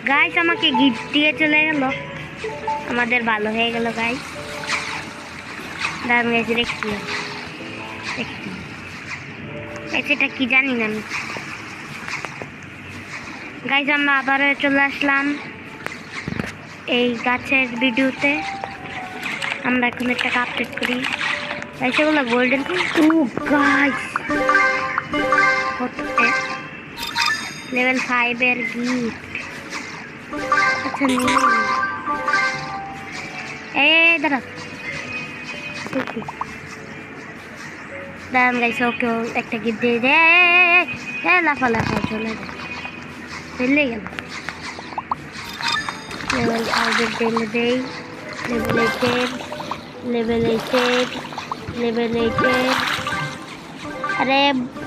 Guys আমাকে gift দিয়ে চলে গেল, আমাদের ভালো হয়ে গেল গাইস। দাঁড়ান গাইস, দেখছি এটা কি জানি না আমি। গাইস আমরা আবার চলে আসলাম এই গাছের ভিডিওতে। আমরা এখন একটা আপডেট করি গাইস, এগুলো গোল্ডেন। ও গাইস লেভেল 5 এর গিফট। আচ্ছা দাঁড়া দাঁড়ান গাইস, ওকে একটা গিফট দিয়ে দে। লাফা চলে যায়, ফেলে গেল। লেভেল 5 এর টেলে দেই, লেভেল 8 আরে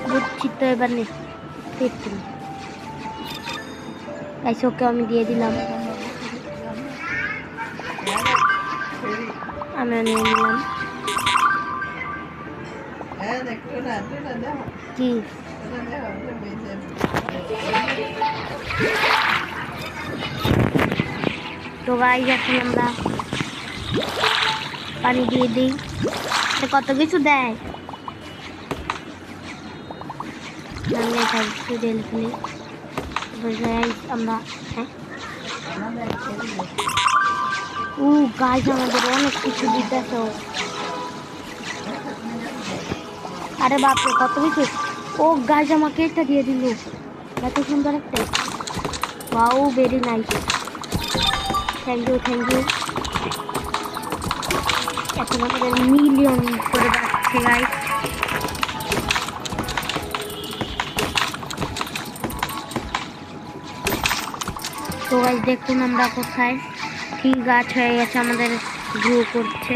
বুঝছি তো, এবার নে 15 গাইস, ওকে আমি দিয়ে দিলাম। আমি নিয়ে নিলাম। কি তো গাইস এখন আমরা পানি দিয়ে দিই, কত কিছু দেয়। আমরা গাইস আমাদের অনেক কিছু দিতেছ। আরে বাপরে কত কিছু। ও গাইস আমাকে এটা দিয়ে দিল, এত সুন্দর একটা। Wow very nice, thank you. এখন আমাদের মিলিয়ন করে যাচ্ছে গাইস। তো গাইস দেখুন আমরা কোথায়, ঠিক গাছ হয়ে গেছে, আমাদের গ্রো করছে।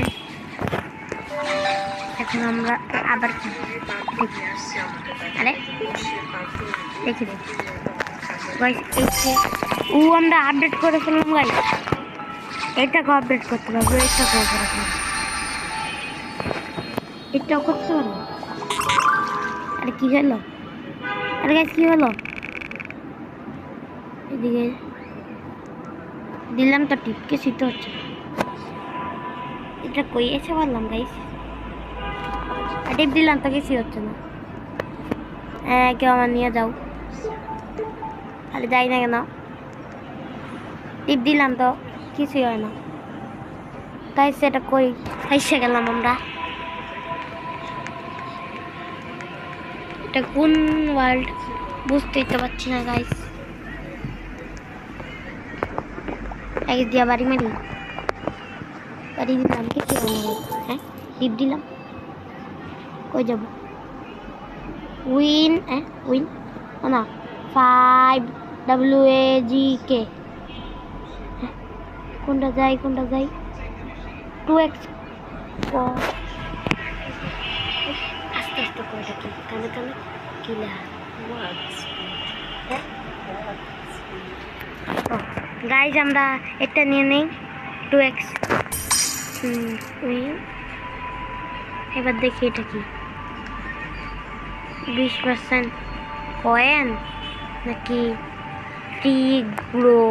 এখন আমরা আবার আরে দেখি গাইস, আমরা আপডেট করে ফেললাম গাইস। এটাকে আপডেট করতে পারবো, এটাও করতে পারবো। আরে কি হলো, আরে গাইস কি হলো, এদিকে দিলাম তো টিপকে শীত হচ্ছে। এটা কই এসে বললাম গাইস, টিপ দিলাম তো কিছুই হচ্ছে না। কেউ আমার নিয়ে যাও, আরে যাই না কেন, টিপ দিলাম তো কিছুই হয় না গাইস। এটা কই এসে গেলাম আমরা, এটা কোন ওয়ার্ল্ড বুঝতেই তো পারছি না গাইস। দিয়া বাড়ি দিলাম, কিছু হ্যাঁ টিপ দিলাম, কই যাব? উইন না 5WAGK, কোনটা যাই 2x আস্তে করে ডাকি, কানে কিলা গাইজ আমরা এটা নিয়ে নেই 2x। এবার দেখি এটা কি 20% কয়েন নাকি ফ্রি গ্রো।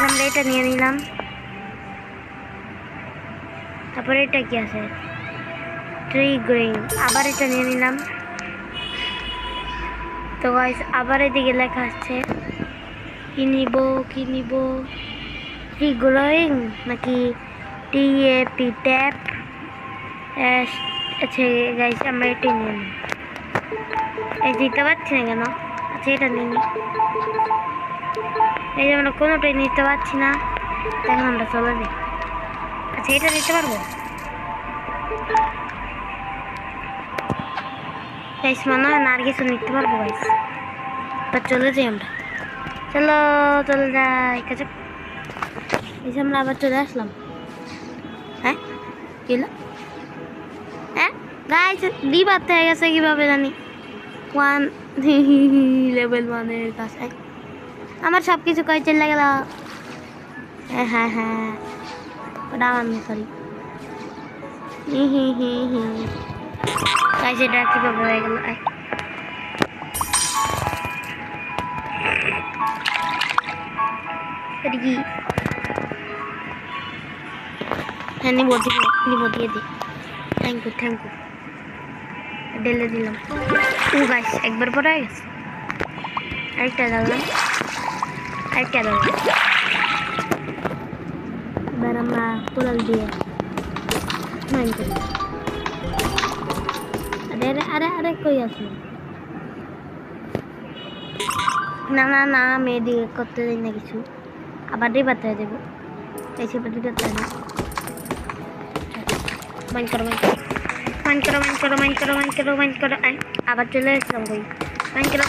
আমরা এটা নিয়ে নিলাম। তারপরে এটা কি আছে, ট্রি গ্রিন, আবার এটা নিয়ে নিলাম। তো গাইস আবার এদিকে লেখা আছে কি নিব ট্রি গ্রোয়িং নাকি TAP ট্যাপ। আচ্ছা গাইস আমরা এটা নিয়ে নিই, এই দিতে পারছি না কেন। আচ্ছা এটা নিয়ে নিই, এই যে আমরা কোনোটাই নিতে পারছি না, এখন আমরা চলে যাই। আচ্ছা এটা নিতে পারবো গাইস, মনে হয় না আর কিছু নিতে পারবো গাইস। এবার চলে যাই আমরা, চলে যাই কাছে। এই আমরা আবার চলে আসলাম। হ্যাঁ কি হলো, গাইস বিবাদ হয়ে গেছে কিভাবে জানি। 1 লেভেল 1 এর কাছে আমার সব কিছু কই চলে গেল। হ্যাঁ ওটা আমার না, সরি। গাইস এটা কিভাবে হয়ে গেল। এটা কি? হ্যাঁ নিব দিয়ে দি। থ্যাংক ইউ ডেলে দিলাম। ও গাইস একবার পরে গেছে। আরেকটা দিলাম। এবার আমরা কোদাল দিয়ে মাইন করি। আরে কই আছে? না আমি এদিকে করতে যাই না কিছু। আবার ডিবাতে দেবো। এসে ডিবাতে দেবো। মাইন করো। আবার চলে আসলাম ভাই। মাইন করো।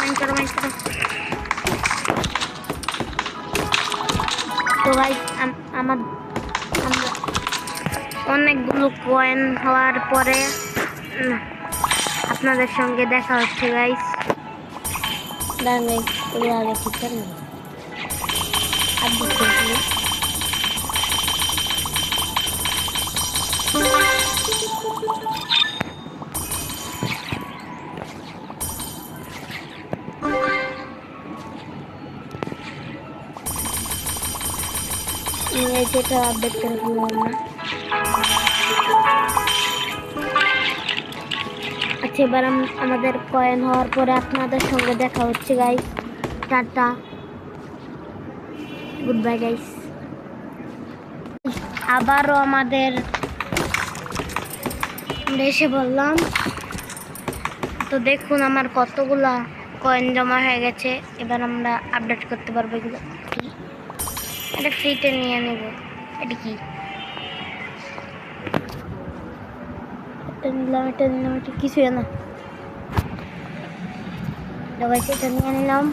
তো ভাই আমরা অনেকগুলো কয়েন হওয়ার পরে আপনাদের সঙ্গে দেখা হচ্ছে গাইস। যেটা আপডেট করে ফেললাম না। আচ্ছা এবার আমাদের কয়েন হওয়ার পরে আপনাদের সঙ্গে দেখা হচ্ছে guys. Tata, good bye guys. আবারও আমাদের এসে বললাম। তো দেখুন আমার কতগুলা কয়েন জমা হয়ে গেছে। এবার আমরা আপডেট করতে পারবো এগুলো। এটা ফ্রিতে নিয়ে নেব। এটা কি? এটা নিলাম এটা কিছুই না। এটা নিয়ে নিলাম।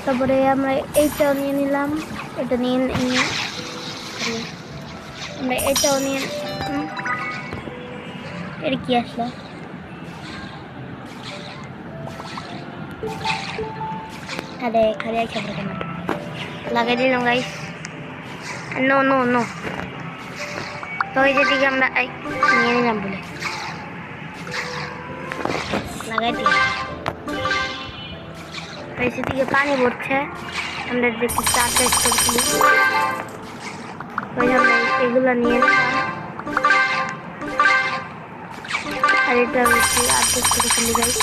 তারপরে আমরা এইটাও নিয়ে নিলাম। এটা নিয়ে আমরা এটাও নিয়ে। এটা কি আসলো? আরে খালি খেতে কেন লাগাই দিলাম গাইস। নো তো এই যেদিকে আমরা নিয়ে নিলাম বলে লাগাই দিই। সেদিকে পানি পড়ছে। আমরা দেখি চার্জ করছি। ওই আমরা এগুলো নিয়ে নিলাম। আর এটা বেশি আর্জেস্ট করে ফেলি গাইস।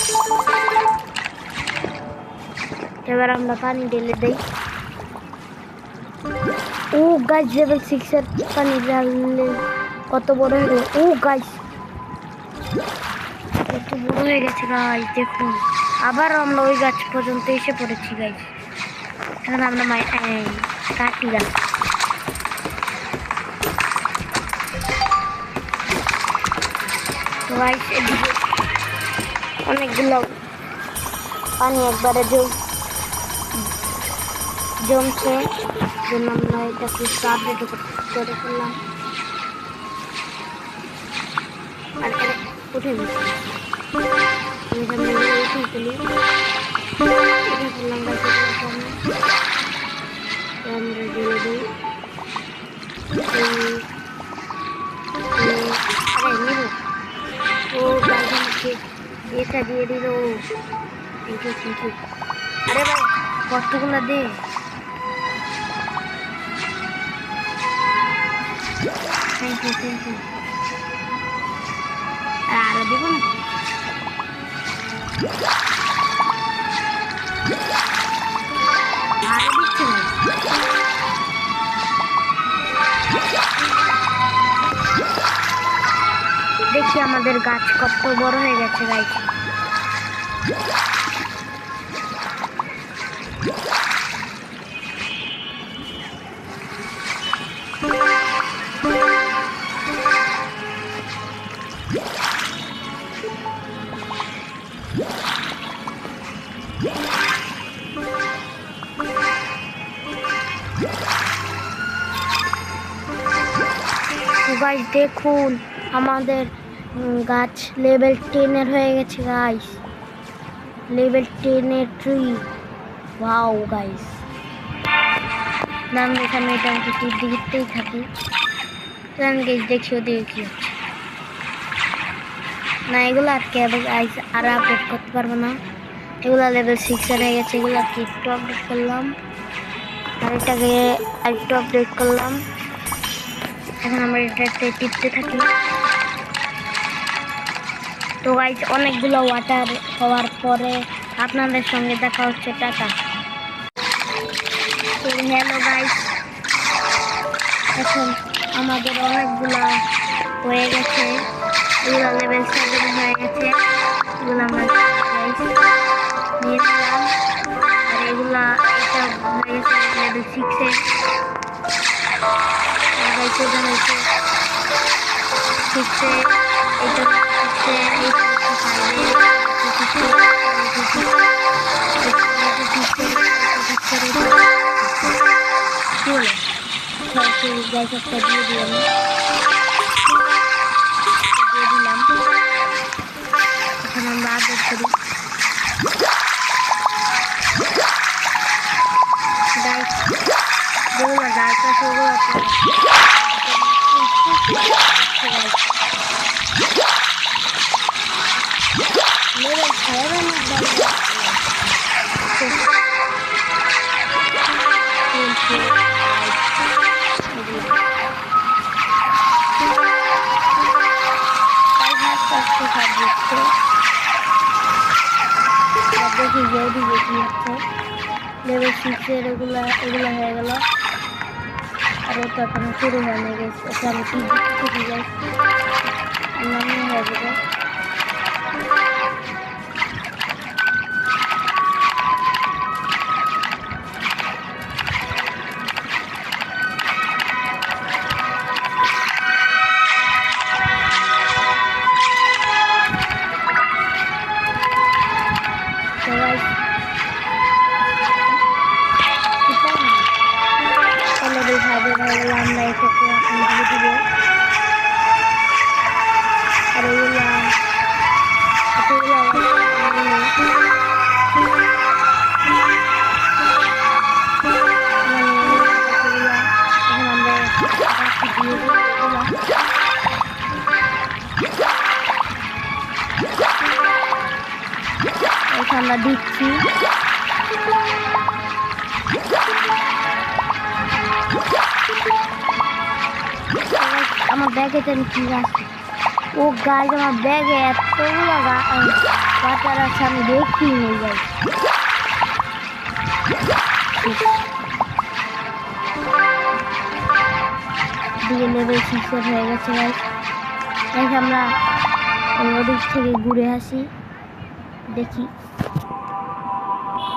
এবার আমরা পানি ঢেলে দেই। ও গাইস লেভেল 6 এর পানি ঢাললে কত বড় হয়ে গেল। ও গাইস কত বড় হয়ে গেছে গাইস দেখুন। আবার আমরা ওই গাছ পর্যন্ত এসে পড়েছি গাইস। এখন আমরা কাটি গাছ। তো গাইস এদিকে অনেকগুলো পানি একবারে জমছে। জন্য আমরা এটাকে আপডেট করে ফেললাম। আর উঠে গেছি ফেললাম আমরা দিয়ে দিই। ও গাছ আমাকে এটা দিয়ে দিল। Thank you. আরে ভাই কতগুলো দে। Thank you. আরো দেব না। আরো দিচ্ছে না। দেখি আমাদের গাছ কত বড় হয়ে গেছে গাইস। গাইস দেখুন আমাদের গাছ লেভেল 10 এর হয়ে গেছে গাইস। লেভেল 10 এর ট্রি। Wow guys. নাম এখানে এটা দিতেই থাকি। গাইস দেখি ওদিকে কি হচ্ছে না। এগুলো আটকে গাইস আর আপডেট করতে পারবো না। এগুলো লেভেল 6 হয়ে গেছে, এগুলো একটু আপডেট করলাম, আর এটাকে একটু আপডেট করলাম। এখন আমরা এটা টিপতে থাকি। তো গাইস অনেকগুলো ওয়াটার হওয়ার পরে আপনাদের সঙ্গে দেখা হচ্ছে, টাটা। তো হ্যালো গাইস, এখন আমাদের অনেকগুলা হয়ে গেছে, এগুলো লেভেল 7 হয়ে গেছে, এগুলো আমরা নিয়ে নিলাম। আর এগুলা এটা হয়ে গেছে লেভেল 6-এ, এটা হয়েছে 6-এ, এটা 6-এ, এটা 5-এ, গাইস একটা দিয়ে দিই আমি, দিয়ে দিলাম। এখন আমরা আপডেট করি গাইস, যেগুলো গাছ আছে ওগুলো লেভেল 7 দেখি যেদি বেশি হচ্ছে লেভেল 6-এর এগুলো হয়ে গেল। আর ওটা এখনো শুরু হয়ে গেছে, ওটা আমি কি দিতে যাই নামিয়ে হয়ে যাবে। আমরা এটাকে এখন দিয়ে দিব, আর এগুলা আমরা দিচ্ছি। আমার ব্যাগে তেন কি আছে, ও গাছ আমার ব্যাগে এতগুলো বাটার আছে আমি দেখি নিয়ে যাই। দিকে লেভেল 6-এর হয়ে গেছে গাইস। আমরা ওদিক থেকে ঘুরে আসি, দেখি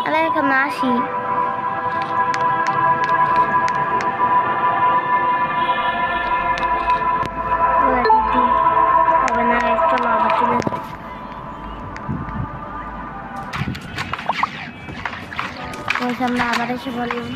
আরে এখানে আসি। হবে না, চলো আবার চলে যাই। আমরা আবার এসে বললাম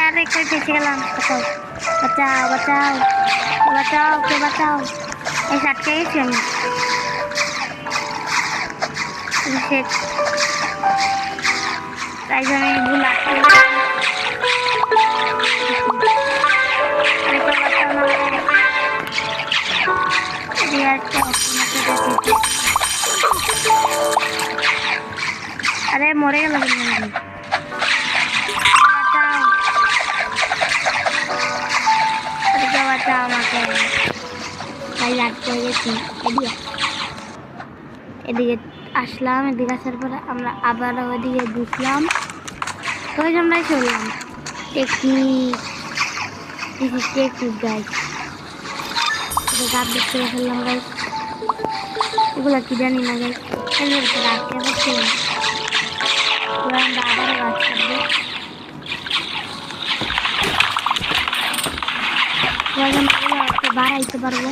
अरे कोई पीछे गलम बचाओ बचाओ बचाओ के बचाओ ऐसा कैसे हम इसे राइज में बुला अरे कोई बचाओ ना यार क्या अरे मोरे गलम আমাকে তাই লাগতে গেছি। এদিকে আসলাম, এদিকে আসার পরে আমরা আবার ওইদিকে ঢুকলাম, ওই জন্যই চললাম। টেকনিক গাইস, গাছ দেখতে ফেললাম গাইস, এগুলো কি জানি না গাইস, এর ভিতরে আটকে পাচ্ছিলাম। আমরা আবারও গাছ কাটবো, বাড়াইতে পারবো,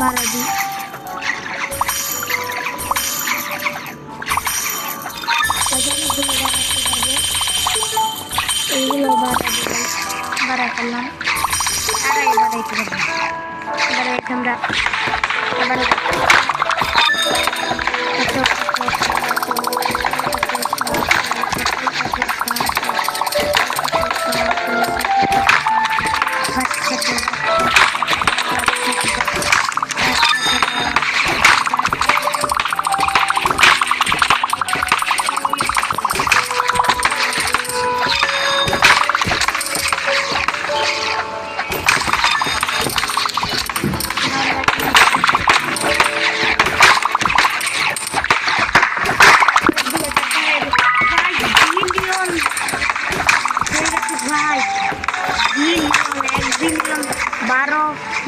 বাড়াই দিই। এইগুলো বাড়াই করলাম, আর বাড়াইতে পারবো। বাড়াইতে আমরা আবার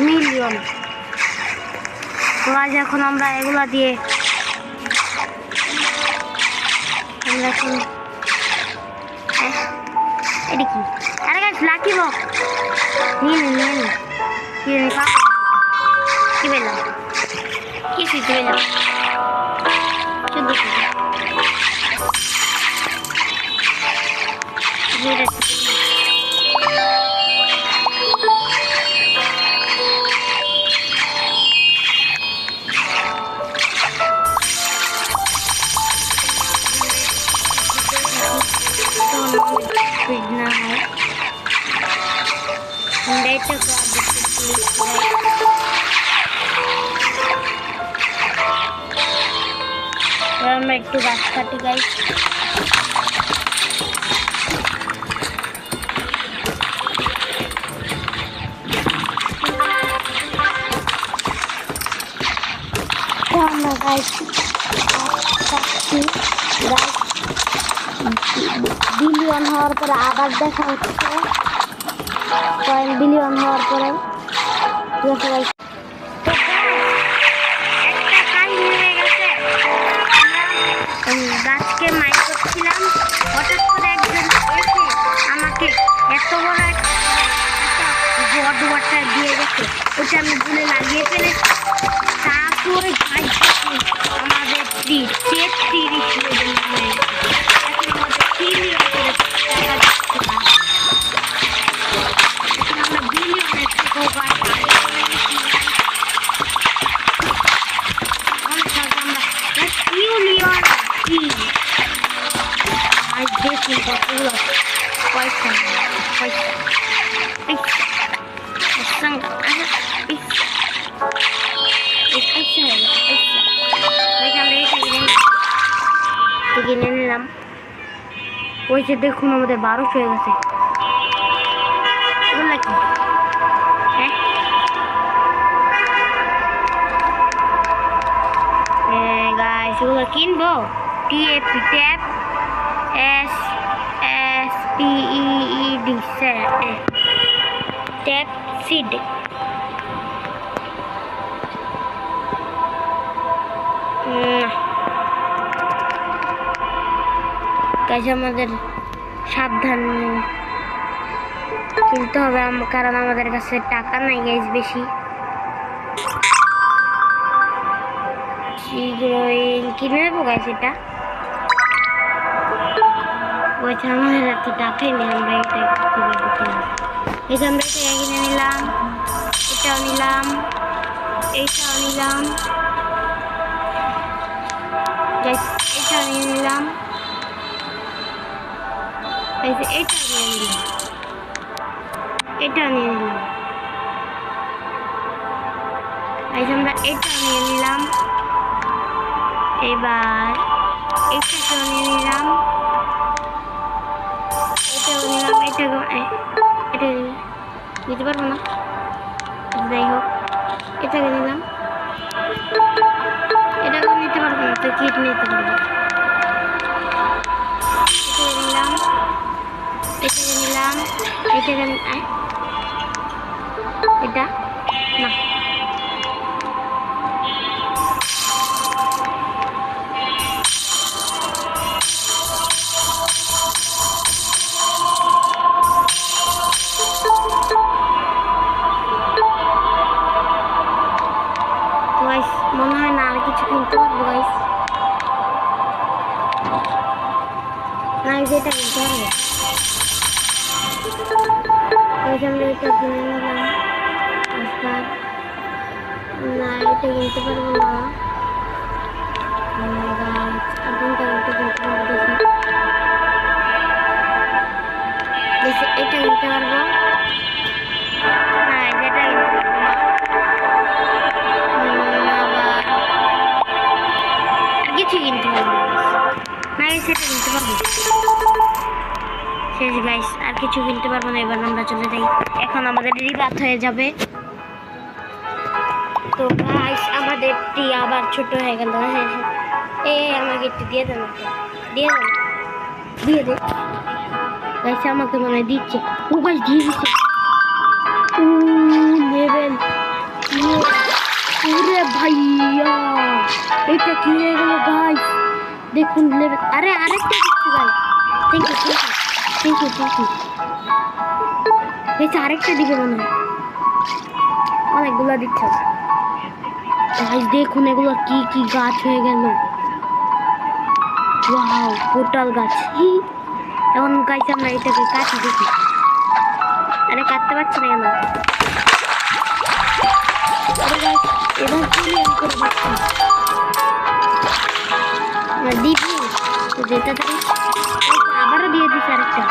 মিলিয়ন। তো আজ এখন আমরা এগুলা দিয়ে আমরা এখন এটা কি, আরে গাছ লাকি বক নিয়ে নিন কি পেলাম, কিছুই তো পেলাম, শুধু আমরা একটু গাছ কাটি গাইস। আমরা গাছ কাটছি, গাছ বিলিয়ন হওয়ার পরে আবার দেখা হচ্ছে, বিলিয়ন হওয়ার পরে গাছকে মাইক করছিলাম, হঠাৎ করে একজন এসে আমাকে এত বড় একটা বড়টা দিয়ে গেছে, ওটা আমি ভুলে লাগিয়ে ফেলেছি। তারপরে আমাদের 1200 দেখুন আমাদের 1200 হয়ে গেছে। এগুলো কি? গাইস এগুলো কিনবো। Tap SPEED tap seed. Guys আমাদের সাবধান কিনতে হবে, কারণ আমাদের কাছে টাকা নাই গাইস বেশি। শীঘ্রই কিনে নেবো গাইস এটা। ওইটা আমাদের এত টাকাই নেই, আমরা এটা কিভাবে কিনবো। এই যে আমরা এটা কিনে নিলাম, এটাও নিলাম, এইটাও নিলাম গাইস, এটাও নিয়ে নিলাম, এটাও নিয়ে নিলাম, এটাও নিয়ে নিলাম। এই যে আমরা এটাও নিয়ে নিলাম, এবার এটাকেও নিয়ে নিলাম, এটাও নিলাম, এটা নিতে পারবো না, যাই হোক এটাকে নিলাম, এটাকেও নিতে পারবো না, তো কিট নিতে পারবো। এটাকে নিলাম, এটাকে নিলাম, এটাকে এটা না, আমরা এটা কিনে নিলাম। আজকাল না এটা কিনতে পারবো না। কোনটা কিনতে পারবো দেখি। এটা কিনতে পারবো না, এটা কিনতে পারবো না। আবার আর কিছু কিনতে পারবো না, সেটা কিনতে পারবো। শেষ গাইস, আর কিছু কিনতে পারবো না। এবার আমরা চলে যাই, এখন আমাদের রাত হয়ে যাবে। তো গাইস আমাদেরটি আবার ছোট হয়ে গেল। হ্যাঁ হ্যাঁ, আমাকে একটু দিয়ে দেন, দিয়ে দেন, দিয়ে দে গাইস। আমাকে মনে হয় দিচ্ছে। ও গাইস দিয়ে দিচ্ছে। লেভেল ওরে ভাইয়া, এটা কি হয়ে গেল গাইস? দেখুন লেভেল। আরে আরেকটা দিচ্ছে guys. Thank you thank you thank you thank you. আরেকটা দিবে মনে হয়, অনেকগুলো দিচ্ছে গাইস। দেখুন এগুলো কি কি গাছ হয়ে গেল। ওয়াও, পোটাল গাছ। এখন গাইস আমরা এটাকে কাটি দেখি। আরে কাটতে পারছি না কেন? আরে গাইস এবার ক্লিয়ার করে দিচ্ছি। দিবি তো যেটা তাই আবারও দিয়ে দিচ্ছি আরেকটা।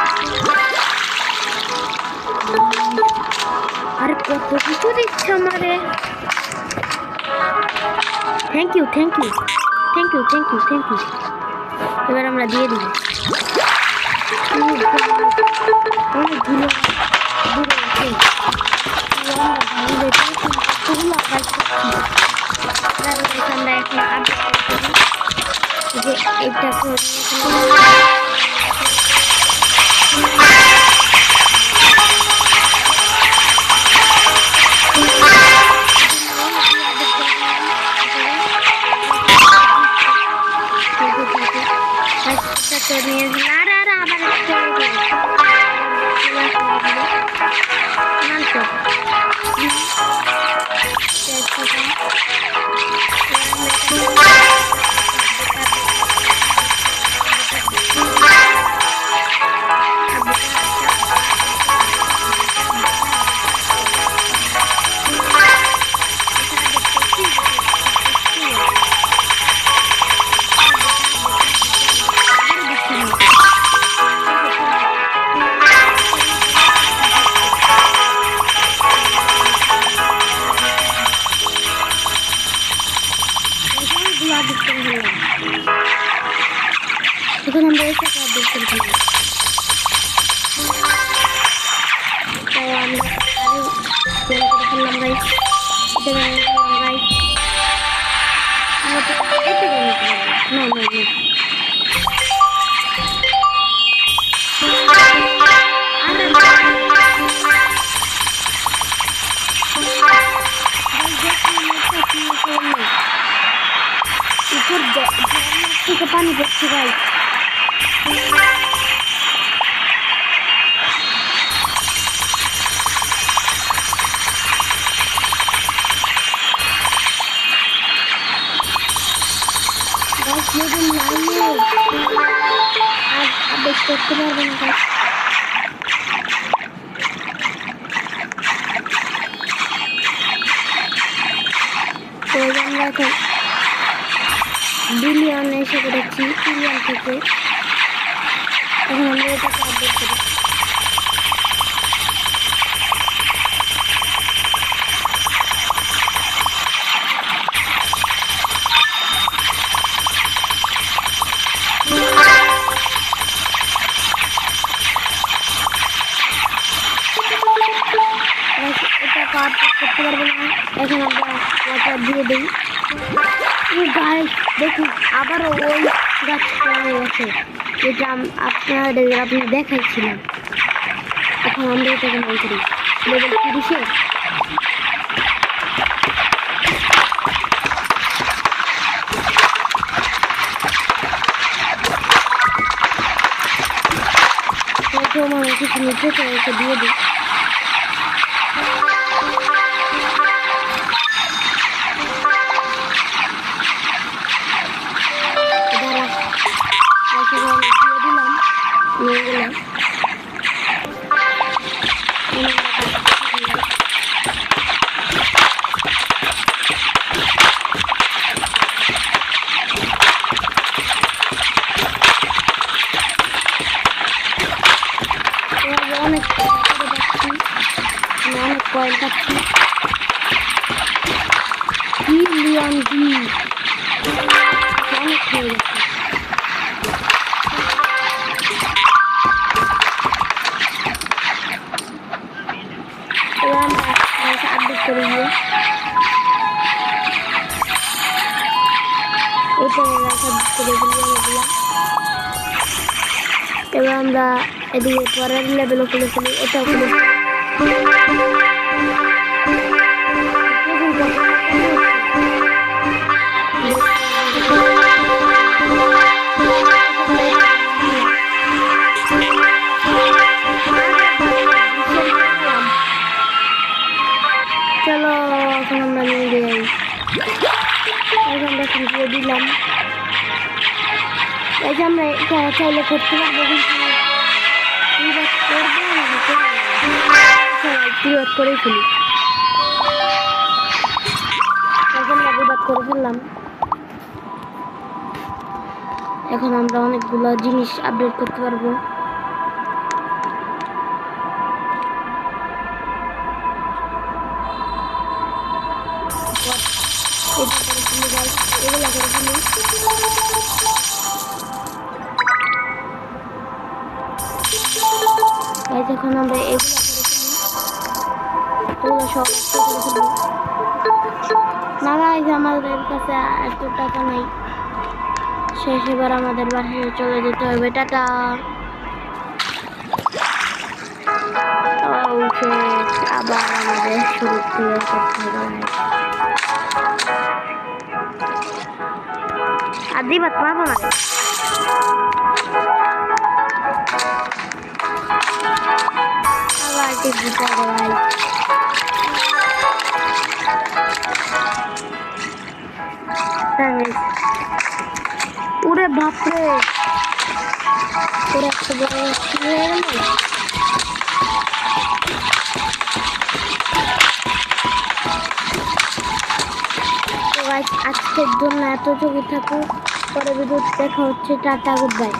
আরে কত কিছু দিচ্ছে আমারে। Thank you thank you thank you thank you thank you. এবার আমরা দিয়ে দিব। অনেকগুলো আমরা এখন আপডেট করি যে এটা এখন আমরা এসে কাজ দেখতে পারি। তো আমরা আরো করে ফেললাম গাইস। থেকে পানি পড়ছে গাইস। আর দেখতে পারবো না গাইস। তো আমরা এখন বিলিয়ন এসে করেছি, বিলিয়ন থেকে এখন আমরা এটাকে আপডেট করি। এটাকে আপডেট করতে পারবো না, এখন আমরা ওয়াটার দিয়ে দিই। গাইস দেখুন আবারও ওই গাছটা হয়ে গেছে, যেটা আপনি দেখাইছিলাম। এখন আমরা এটাকে নাম করি লেভেল 30-এ। আমার কিছু নিচে তো এসে দিয়ে দিই। দিয়ে দিলাম, নিয়ে গেলাম। পয়েন্ট পাচ্ছি। লিওন জি অনেক হয়ে গেছে। এবার আমরা আপডেট করে দিয়ে এবার আমরা এদিকে পরের লেভেলও খুলে ফেলি, এটাও খুলে চলো এখন আমরা নিয়ে যাই। এখন আমরা খুঁজে দিলাম, এই যে আমরা এটা চাইলে করতে পারবো, কিন্তু করেই ফেলি। এখন বিবাদ করে ফেললাম। এখন আমরা অনেকগুলো জিনিস আপডেট করতে পারবো। এগুলো করে ফেলি। এখন আমরা এগুলো সব করে ফেলি। না গাইস, আমাদের কাছে এত টাকা নেই, শেষ। এবার আমাদের বাসায় চলে যেতে হবে। টাটা। আবার আমাদের শুরু থেকে করতে হবে। আর দিবাত পারবো না। আবার দিতে হবে ভাই। ওরে বাপরে, ওরা একটা বড় কি হয়ে গেল। আজকের জন্য এতটুকু থাকুক, পরে ভিডিও দেখা হচ্ছে। Tata, good bye.